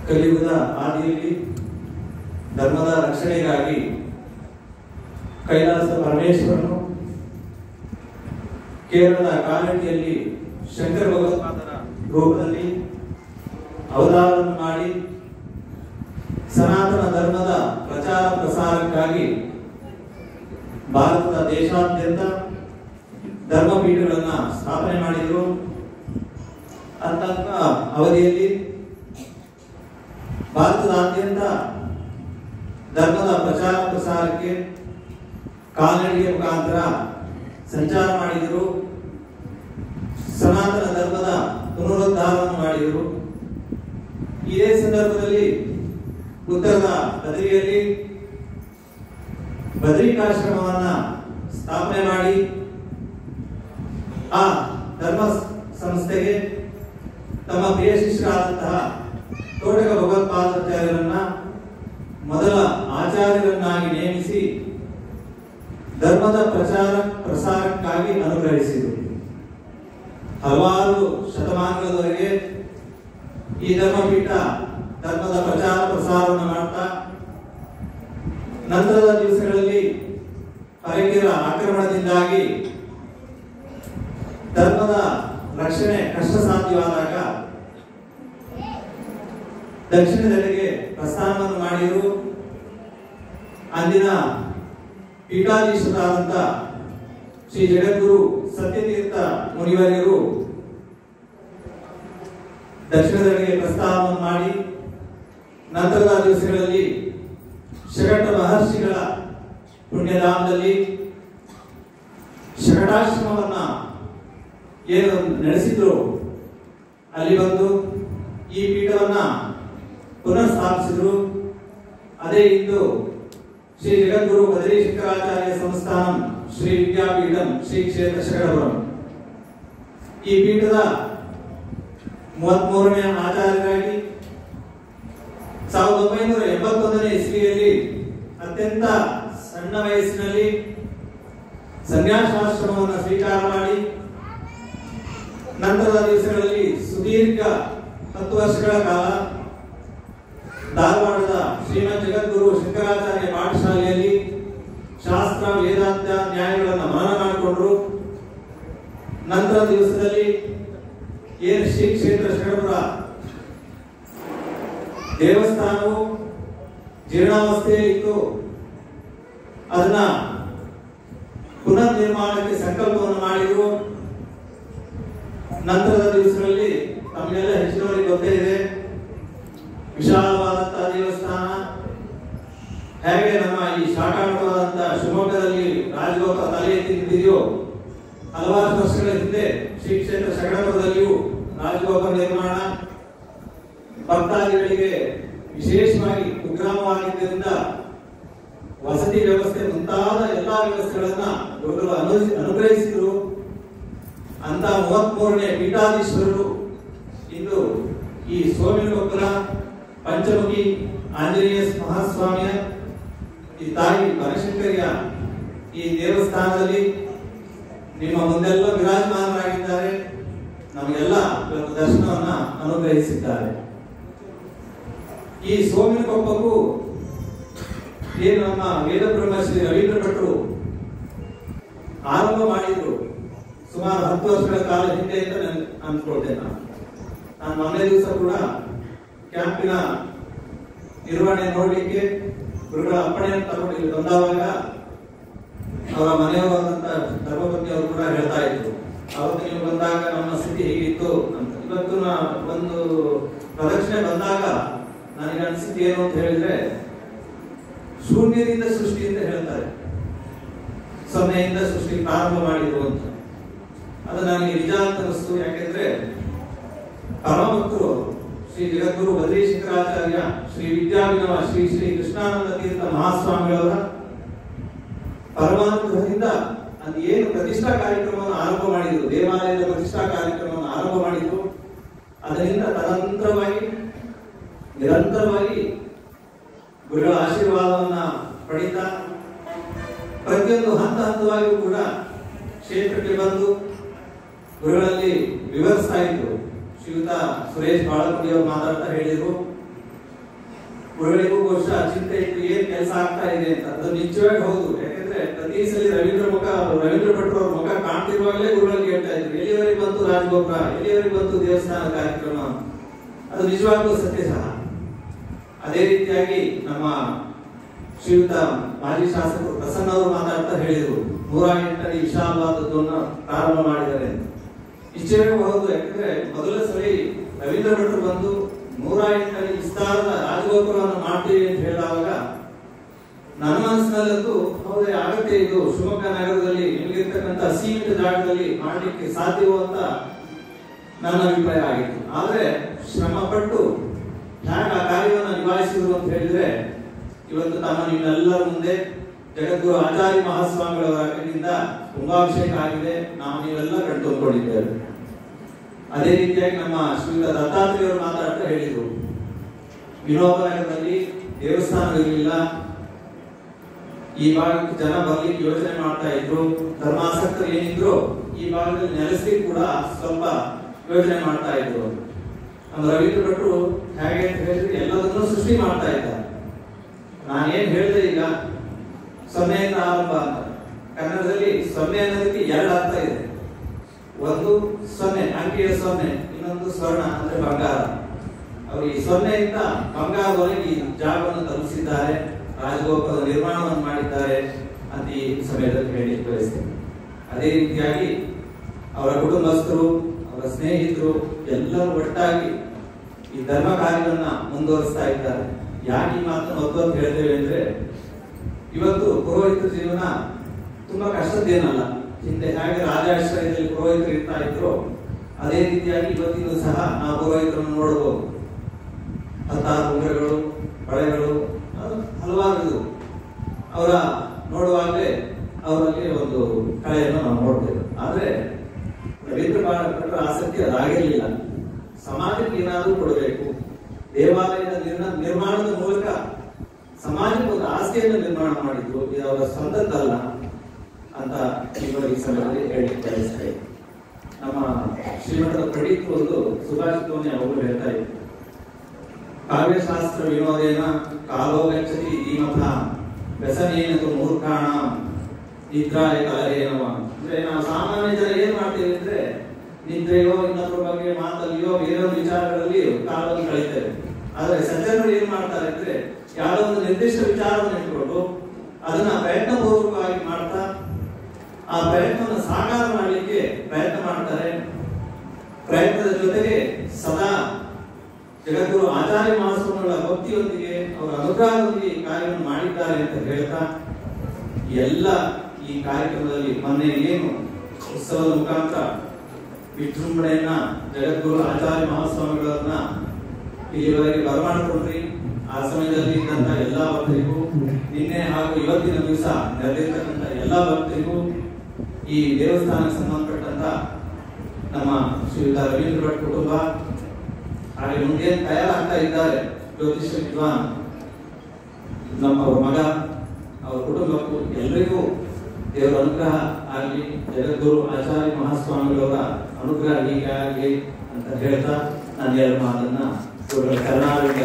ಕಲಿಯುಗದ ಆದಿಯಲ್ಲಿ ಧರ್ಮದ ರಕ್ಷಣೆಗಾಗಿ ಕೈಲಾಸ ಪರಮೇಶ್ವರನು ಕೇರಳದ ಕಾಲಟಿಯಲ್ಲಿ ಶಂಕರ ಭಗವತ್ಪಾದರ ರೂಪದಲ್ಲಿ ಅವತಾರವನ್ನು ಮಾಡಿ ಸನಾತನ ಧರ್ಮದ ಪ್ರಚಾರ ಪ್ರಸಾರಕ್ಕಾಗಿ ಭಾರತದ ದೇಶಾದ್ಯಂತ ಧರ್ಮಪೀಠಗಳನ್ನು ಸ್ಥಾಪನೆ ಮಾಡಿದರು. ಅಂತ ಅವಧಿಯಲ್ಲಿ ಭಾರತದಾದ್ಯಂತ ಧರ್ಮದ ಪ್ರಚಾರ ಪ್ರಸಾರಕ್ಕೆ ಕಾಲ್ನಡಿಗೆ ಮುಖಾಂತರ ಸಂಚಾರ ಮಾಡಿದರು. ಸನಾತನ ಧರ್ಮದ ಪುನರುದ್ಧಾರವನ್ನು ಮಾಡಿದರು. ಇದೇ ಸಂದರ್ಭದಲ್ಲಿ ಉತ್ತರದ ಬದರಿಯಲ್ಲಿ ಬದರಿಕಾಶ್ರಮವನ್ನ ಸ್ಥಾಪನೆ ಮಾಡಿ ಆ ಧರ್ಮ ಸಂಸ್ಥೆಗೆ ತಮ್ಮ ಪ್ರಿಯ ಶಿಷ್ಯರಾದಂತಹ ತೋಟಕ ಭಗವತ್ಪಾದಾಚಾರ್ಯರನ್ನ ಮೊದಲ ಆಚಾರ್ಯರನ್ನಾಗಿ ನೇಮಿಸಿ ಧರ್ಮದ ಪ್ರಚಾರ ಪ್ರಸಾರಕ್ಕಾಗಿ ಅನುಗ್ರಹಿಸಿದರು. ಹಲವಾರು ಶತಮಾನಗಳವರೆಗೆ ಈ ಧರ್ಮಪೀಠ ಧರ್ಮದ ಪ್ರಚಾರ ಪ್ರಸಾರವನ್ನು ಮಾಡ್ತಾ ನಂತರದ ದಿವಸಗಳಲ್ಲಿ ಪರಕೀಯರ ಆಕ್ರಮಣದಿಂದಾಗಿ ಧರ್ಮದ ರಕ್ಷಣೆ ಕಷ್ಟ ಸಾಧ್ಯವಾದಾಗ ದಕ್ಷಿಣದೆಡೆಗೆ ಪ್ರಸ್ಥಾನವನ್ನು ಮಾಡಿದರು. ಅಂದಿನ ಪೀಠಾಧೀಶರಾದಂಥ ಶ್ರೀ ಜಗದ್ಗುರು ಸತ್ಯತೀರ್ಥ ಮುನಿವರ್ಯರು ದಕ್ಷಿಣದೆಡೆಗೆ ಪ್ರಸ್ಥಾನವನ್ನು ಮಾಡಿ ನಂತರದ ದಿವಸಗಳಲ್ಲಿ ಶಕಟ ಮಹರ್ಷಿಗಳ ಪುಣ್ಯಧಾಮದಲ್ಲಿ ಶಕಟಾಶ್ರಮವನ್ನ ಏನು ನಡೆಸಿದ್ರು ಅಲ್ಲಿ ಬಂದು ಈ ಪೀಠವನ್ನ ಪುನರ್ ಸ್ಥಾಪಿಸಿದ್ರು. ಅದೇ ಇಂದು ಶ್ರೀ ಜಗದ್ಗುರು ಬದರಿ ಶಂಕರಾಚಾರ್ಯ ಸಂಸ್ಥಾನಂ ಶ್ರೀ ವಿದ್ಯಾಪೀಠಂ ಶ್ರೀ ಕ್ಷೇತ್ರ ಶಕಟಪುರಂ. ಈ ಪೀಠದ 33ನೇ ಆಚಾರ್ಯರಾಗಿ 1981ನೇ ಇಸ್ವಿಯಲ್ಲಿ ಅತ್ಯಂತ ಸಣ್ಣ ವಯಸ್ಸಿನಲ್ಲಿ ಸನ್ಯಾಸಾಶ್ರಮವನ್ನು ಸ್ವೀಕಾರ ಮಾಡಿ ನಂತರದ ದಿವಸಗಳಲ್ಲಿ ಸುದೀರ್ಘ 10 ವರ್ಷಗಳ ಕಾಲ ಧಾರವಾಡದ ಶ್ರೀಮದ್ ಜಗದ್ಗುರು ಶಂಕರಾಚಾರ್ಯ ಪಾಠಶಾಲೆಯಲ್ಲಿ ಶಾಸ್ತ್ರ ವೇದಾಂತ ನ್ಯಾಯಗಳನ್ನು ಮನನ ಮಾಡಿಕೊಂಡ್ರು. ನಂತರ ದಿವಸದಲ್ಲಿ ಏನು ಶ್ರೀ ಕ್ಷೇತ್ರ ಶಕಟಪುರ ದೇವಸ್ಥಾನವು ಜೀರ್ಣಾವಸ್ಥೆಯಲ್ಲಿತ್ತು, ಅದನ್ನ ಪುನರ್ ನಿರ್ಮಾಣಕ್ಕೆ ಸಂಕಲ್ಪವನ್ನು ಮಾಡಿದರು. ನಂತರದ ದಿವಸಗಳಲ್ಲಿ ತಮಗೆಲ್ಲ ಹೆಚ್ಚಿನವರಿಗೆ ಗೊತ್ತೇ ಇದೆ, ವಿಶಾಲವಾದಂತಹ ದೇವಸ್ಥಾನ ಹೇಗೆ ನಮ್ಮ ಈ ಶಾಖಾಟವಾದಂತಹ ಶಿವಮೊಗ್ಗದಲ್ಲಿ ರಾಜಗೋಪಾಲ ತಲೆ ಎತ್ತಿ ನಿಂತಿದೆಯೋ, ಹಲವಾರು ವರ್ಷಗಳ ಹಿಂದೆ ಶ್ರೀ ಕ್ಷೇತ್ರ ಶಕಟಪುರದಲ್ಲಿಯೂ ರಾಜಗೋಪಾಲ ನಿರ್ಮಾಣ ಭಕ್ತಾದಿಗಳಿಗೆ ವಿಶೇಷವಾಗಿ ಕುಗ್ರಾಮವಾಗಿದ್ದರಿಂದ ವಸತಿ ವ್ಯವಸ್ಥೆ ಮುಂತಾದ ಎಲ್ಲಾ ವ್ಯವಸ್ಥೆಗಳನ್ನ ಗುರುಗಳು ಅನುಗ್ರಹಿಸಿದರು. ಅಂತ 33ನೇ ಪೀಠಾಧೀಶ್ವರರು ಇಂದು ಈ ಸೋಮೇಶ್ವರ ಪಂಚಮುಖಿ ಆಂಜನೇಯ ಮಹಾಸ್ವಾಮಿಯ ಈ ತಾಯಿ ಬನಶಂಕರಿಯ ಈ ದೇವಸ್ಥಾನದಲ್ಲಿ ನಿಮ್ಮ ಮುಂದೆಲ್ಲ ವಿರಾಜಮಾನರಾಗಿದ್ದಾರೆ. ನಮಗೆಲ್ಲ ದರ್ಶನವನ್ನ ಅನುಗ್ರಹಿಸಿದ್ದಾರೆ. ಈ ಸೋಮೇನಕೊಪ್ಪಕ್ಕೂ ಏನು ನಮ್ಮ ವೇದ ಬ್ರಹ್ಮಶ್ರೀ ರವೀಂದ್ರ ಭಟ್ರು ಆರಂಭ ಮಾಡಿದ್ರು ಸುಮಾರು 10 ವರ್ಷಗಳ ಕಾಲ ಹಿಂದೆ ಅಂತ ಅನ್ಕೊಳ್ತೇನೆ. ನಾನು ಮೊನ್ನೆ ದಿವಸ ಕೂಡ ಕ್ಯಾಂಪಿನ ನಿರ್ವಹಣೆ ನೋಡ್ಲಿಕ್ಕೆ ಗುರುಗಳ ಅಪ್ಪಣೆಯನ್ನು ತಗೊಂಡು ಇಲ್ಲಿ ಬಂದಾಗ ಅವರ ಮನೆಯವರಾದಂತ ಧರ್ಮಪತ್ನಿ ಅವರು ಕೂಡ ಹೇಳ್ತಾ ಇದ್ರು, ಅವತ್ತು ನೀವು ಬಂದಾಗ ನಮ್ಮ ಸ್ಥಿತಿ ಹೇಗಿತ್ತು ಅಂತ. ಇವತ್ತು ಒಂದು ಪ್ರದಕ್ಷಿಣೆ ಬಂದಾಗ ನನಗೆ ಅನಿಸಿದ್ದು ಏನು ಅಂತ ಹೇಳಿದ್ರೆ, ಶೂನ್ಯದಿಂದ ಸೃಷ್ಟಿ ಅಂತ ಹೇಳ್ತಾರೆ, 0ಯಿಂದ ಸೃಷ್ಟಿ ಪ್ರಾರಂಭ ಮಾಡಿದ್ರು ಅಂತ. ಅದು ನನಗೆ ನಿಜ ಅಂತ ಅನಿಸ್ತು. ಯಾಕೆಂದ್ರೆ ಪರಮಭಕ್ತರು ಶ್ರೀ ಜಗದ್ಗುರು ಬದರಿ ಶಂಕರಾಚಾರ್ಯ ಶ್ರೀ ವಿದ್ಯಾಭಿನವ ಶ್ರೀ ಶ್ರೀ ಕೃಷ್ಣಾನಂದ ತೀರ್ಥ ಮಹಾಸ್ವಾಮಿಗಳವರ ಪರಮಾನುಗ್ರಹದಿಂದ ಅದು ಏನು ಪ್ರತಿಷ್ಠಾ ಕಾರ್ಯಕ್ರಮವನ್ನು ಆರಂಭ ಮಾಡಿದ್ರು, ದೇವಾಲಯದ ಪ್ರತಿಷ್ಠಾ ಕಾರ್ಯಕ್ರಮವನ್ನು ಆರಂಭ ಮಾಡಿದ್ರು. ಅದರಿಂದ ನಿರಂತರವಾಗಿ ಗುರುಗಳ ಆಶೀರ್ವಾದವನ್ನ ಪಡಿತಾ ಪ್ರತಿಯೊಂದು ಹಂತವಾಗಿಯೂ ಕೂಡ ಕ್ಷೇತ್ರಕ್ಕೆ ಬಂದು ಗುರುಗಳಲ್ಲಿ ವಿವರಿಸ್ತಾ ಇದ್ರು. ಶ್ರೀಯುತ ಸುರೇಶ್ ಬಾಳಗುಡಿ ಅವರು ಮಾತಾಡ್ತಾ ಹೇಳಿದ್ರು, ಗುರುಗಳಿಗೂ ಬಹುಶಃ ಚಿಂತೆ ಇತ್ತು ಏನ್ ಕೆಲಸ ಆಗ್ತಾ ಇದೆ ಅಂತ. ಅದು ನಿಜವಾಗಿ ಹೌದು. ಯಾಕಂದ್ರೆ ಪ್ರತಿ ಸಲ ರವೀಂದ್ರ ಭಟ್ರು ಅವ್ರ ಮುಖ ಕಾಣ್ತಿರುವಾಗಲೇ ಗುರುಗಳಿಗೆ ಹೇಳ್ತಾ ಇದ್ರು ಎಲ್ಲಿವರೆಗೆ ಬಂತು ರಾಜಗೋಪುರ, ಎಲ್ಲಿವರೆಗೆ ಬಂತು ದೇವಸ್ಥಾನ ಕಾರ್ಯಕ್ರಮ. ಅದು ನಿಜವಾಗ್ಲೂ ಸತ್ಯ ಸಹ. ಅದೇ ರೀತಿಯಾಗಿ ನಮ್ಮ ಶ್ರೀಯುತ ಮಾಜಿ ಶಾಸಕರು ಪ್ರಸನ್ನ ಅವರು ಮಾತಾಡ್ತಾ ಹೇಳಿದ್ರು 108 ಅಡಿ ವಿಶಾಲವಾದದ್ದನ್ನು ಪ್ರಾರಂಭ ಮಾಡಿದ್ದಾರೆ ಅಂತ. ನಿಶ್ಚಯವೂ ಹೌದು. ಯಾಕಂದ್ರೆ ಮೊದಲ ಸರಿ ರವೀಂದ್ರ ಭಟ್ರು ಬಂದು 108 ಅಡಿ ವಿಸ್ತಾರದ ರಾಜಗೋಪುರವನ್ನು ಮಾಡ್ತೀವಿ ಅಂತ ಹೇಳಿದಾಗ ನನ್ನ ಮನಸ್ಸಿನಲ್ಲಂತೂ ಹೌದೇ ಆಗತ್ತೆ, ಇದು ಶಿವಮೊಗ್ಗ ನಗರದಲ್ಲಿ ನಿಮಗಿರ್ತಕ್ಕಂಥ ಸೀಮಿತ ಜಾಗದಲ್ಲಿ ಮಾಡಲಿಕ್ಕೆ ಸಾಧ್ಯವೋ ಅಂತ ನನ್ನ ಅಭಿಪ್ರಾಯ ಆಗಿತ್ತು. ಆದ್ರೆ ಶ್ರಮ ಪಟ್ಟು ಹೇಗೆ ಆ ಕಾರ್ಯವನ್ನು ನಿಭಾಯಿಸಿದ್ರು ಅಂತ ಹೇಳಿದ್ರೆ ಇವತ್ತು ನಿಮ್ಮೆಲ್ಲರ ಮುಂದೆ ಜಗದ್ಗುರು ಆಚಾರ್ಯ ಮಹಾಸ್ವಾಮಿಗಳವರ ಕೈಯಿಂದ ಕುಂಭಾಭಿಷೇಕ ಆಗಿದೆ. ನಾವು ನೀವೆಲ್ಲ ಕಂಡುಕೊಂಡಿದ್ದೇವೆ. ಅದೇ ರೀತಿಯಾಗಿ ನಮ್ಮ ಶ್ರೀಯುತ ದತ್ತಾತ್ರೇಯವರು ಮಾತಾಡ್ತಾ ಹೇಳಿದ್ರು ವಿನೋಬ ನಗರದಲ್ಲಿ ದೇವಸ್ಥಾನಗಳಿಲ್ಲ, ಈ ಭಾಗಕ್ಕೆ ಜನ ಬರ್ಲಿಕ್ಕೆ ಯೋಚನೆ ಮಾಡ್ತಾ ಇದ್ರು, ಧರ್ಮಾಸಕ್ತರು ಏನಿದ್ರು ಈ ಭಾಗದಲ್ಲಿ ನೆಲೆಸಲಿಕ್ಕೆ ಕೂಡ ಸ್ವಲ್ಪ ಯೋಚನೆ ಮಾಡ್ತಾ ಇದ್ರು. ನಮ್ಮ ರವೀಂದ್ರ ಭಟ್ರು ಹೇಗೆ ಅಂತ ಹೇಳಿದ್ರೆ ಎಲ್ಲದನ್ನೂ ಸೃಷ್ಟಿ ಮಾಡ್ತಾ ಇದ್ದಾರೆ. ನಾನೇನ್ ಹೇಳಿದೆ ಈಗ 0 ಆರಂಭ ಅಂತ. ಕನ್ನಡದಲ್ಲಿ 0 ಅನ್ನೋದಕ್ಕೆ 2 ಅರ್ಥ ಇದೆ. ಒಂದು 0 ಅಂಕಿಯ 0, ಇನ್ನೊಂದು ಸ್ವರ್ಣ ಅಂದ್ರೆ ಬಂಗಾರ. ಅವರು ಈ 0 ಇಂದ ಬಂಗಾರವರೆಗೆ ಈ ಜಾಗವನ್ನು ತಲುಪಿಸಿದ್ದಾರೆ, ರಾಜಗೋಪುರದ ನಿರ್ಮಾಣವನ್ನು ಮಾಡಿದ್ದಾರೆ ಅಂತ ಈ ಸಮಯದಲ್ಲಿ ಹೇಳಿ ಬಯಸ್ತೇನೆ. ಅದೇ ರೀತಿಯಾಗಿ ಅವರ ಕುಟುಂಬಸ್ಥರು, ಅವರ ಸ್ನೇಹಿತರು ಎಲ್ಲರೂ ಒಟ್ಟಾಗಿ ಈ ಧರ್ಮ ಕಾರ್ಯವನ್ನ ಮುಂದುವರಿಸ್ತಾ ಇದ್ದಾರೆ. ಯಾಕೆ ಈ ಮಾತನ್ನು ಒತ್ತು ಹೇಳ್ತೇವೆ ಅಂದ್ರೆ ಇವತ್ತು ಪುರೋಹಿತ ಜೀವನ ತುಂಬಾ ಕಷ್ಟದ್ದೇನಲ್ಲ. ಹಿಂದೆ ಹೇಗೆ ರಾಜಾಶ್ರಯದಲ್ಲಿ ಪುರೋಹಿತರು ಇರ್ತಾ ಇದ್ರು ಅದೇ ರೀತಿಯಾಗಿ ಇವತ್ತಿನೂ ಸಹ ನಾವು ಪುರೋಹಿತರನ್ನು ನೋಡಬಹುದು. 16 ಉಂಗುರಗಳು, ಬಳೆಗಳು, ಹಲವಾರು ಅವರ ನೋಡುವಾಗಲೇ ಅವರಲ್ಲಿ ಒಂದು ಕಳೆಯನ್ನು ನಾವು ನೋಡ್ತೇವೆ. ಆದ್ರೆ ರವೀಂದ್ರ ಭಟ್ರ ಆಸಕ್ತಿ ಅದಾಗಿರಲಿಲ್ಲ. ಸಮಾಜಕ್ಕೆ ಏನಾದರೂ ಕೊಡಬೇಕು, ದೇವಾಲಯದ ನಿರ್ಮಾಣದ ಮೂಲಕ ಸಮಾಜಕ್ಕೆ ಒಂದು ಆಸ್ತಿಯನ್ನು ನಿರ್ಮಾಣ ಮಾಡಿದ್ರು, ಇದು ಅವರ ಸ್ವಂತದ್ದಲ್ಲ ಅಂತ ಈ ಸಮಯದಲ್ಲಿ ಹೇಳಿ ಬಯಸ್ತೇವೆ. ನಮ್ಮ ಶ್ರೀಮಠದ ಪಂಡಿತರು ಒಂದು ಸುಭಾಷಿತವನ್ನೇ ಅವರು ಹೇಳ್ತಾ ಇದ್ರು, ಕಾವ್ಯಶಾಸ್ತ್ರ ವಿನೋದೇನ ಕಾಲೋ ಗಚ್ಚತಿ ಧೀಮತ ವ್ಯಸನೇನ ಮೂರ್ಖಾಣ ನಿದ್ರಾಯ ಕಲಹೇನವ. ಅಂದ್ರೆ ನಾವು ಸಾಮಾನ್ಯ ಜನ ಏನ್ ಮಾಡ್ತೇವೆ ಅಂದ್ರೆ ನಿದ್ರೆಯೋ ಇನ್ನೊಬ್ಬರ ಬಗ್ಗೆ ಮಾತಲ್ಲಿಯೋ ಬೇರೆ ವಿಚಾರಗಳಲ್ಲಿ ಕಾಲವನ್ನು ಕಳೀತೇವೆ. ಆದ್ರೆ ಸಜ್ಜನರು ಏನ್ ಮಾಡ್ತಾರೆ ಅಂದ್ರೆ ಯಾವುದೋ ಒಂದು ನಿರ್ದಿಷ್ಟ ವಿಚಾರವನ್ನು ಇಟ್ಕೊಂಡು ಅದನ್ನ ಪ್ರಯತ್ನಪೂರ್ವಕವಾಗಿ ಮಾಡ್ತಾ ಆ ಪ್ರಯತ್ನವನ್ನು ಸಾಕಾರ ಮಾಡಲಿಕ್ಕೆ ಪ್ರಯತ್ನ ಮಾಡ್ತಾರೆ. ಪ್ರಯತ್ನದ ಜೊತೆಗೆ ಸದಾ ಜಗದ್ಗುರು ಆಚಾರ್ಯ ಮಹಾಸ್ವಾಮಿಗಳ ಭಕ್ತಿಯೊಂದಿಗೆ ಅವರ ಅನುಗ್ರಹದೊಂದಿಗೆ ಈ ಕಾರ್ಯವನ್ನು ಮಾಡಿದ್ದಾರೆ ಅಂತ ಹೇಳ್ತಾ ಎಲ್ಲ ಈ ಕಾರ್ಯಕ್ರಮದಲ್ಲಿ ಮೊನ್ನೆ ಏನು ಉತ್ಸವದ ಮುಖಾಂತರ ವಿಜೃಂಭಣೆಯನ್ನ ಜಗದ್ಗುರು ಆಚಾರ್ಯ ಮಹಾಸ್ವಾಮಿಗಳನ್ನ ಇಲ್ಲಿವರೆಗೆ ಬರಮಾಡಿಕೊಂಡ್ರಿ. ಆ ಸಮಯದಲ್ಲಿ ಇದ್ದಂತ ಎಲ್ಲಾ ಭಕ್ತರಿಗೂ, ನಿನ್ನೆ ಹಾಗೂ ಇವತ್ತಿನ ದಿವಸ ನೆರೆದಿರ್ತಕ್ಕಂಥ ಎಲ್ಲಾ ಭಕ್ತರಿಗೂ, ಈ ದೇವಸ್ಥಾನಕ್ಕೆ ಸಂಬಂಧಪಟ್ಟಂತ ನಮ್ಮ ಶ್ರೀಯುತ ರವೀಂದ್ರ ಭಟ್ ಕುಟುಂಬ ಹಾಗೆ ಮುಂದೆ ತಯಾರಾಗ್ತಾ ಇದ್ದಾರೆ ಜ್ಯೋತಿಷ್ಯ ವಿದ್ವಾನ್ ನಮ್ಮ ಅವರ ಮಗ, ಅವರ ಕುಟುಂಬಕ್ಕೂ ಎಲ್ಲರಿಗೂ ದೇವರ ಅನುಗ್ರಹ ಆಗಲಿ, ಜಗದ್ಗುರು ಆಚಾರ್ಯ ಮಹಾಸ್ವಾಮಿಗಳವರ ಅನುಗ್ರಹ ಹೀಗಾಗಿ ಅಂತ ಹೇಳ್ತಾ ನಾನು 2 ಮಾತನ್ನ ಕರ್ನಾಟಕ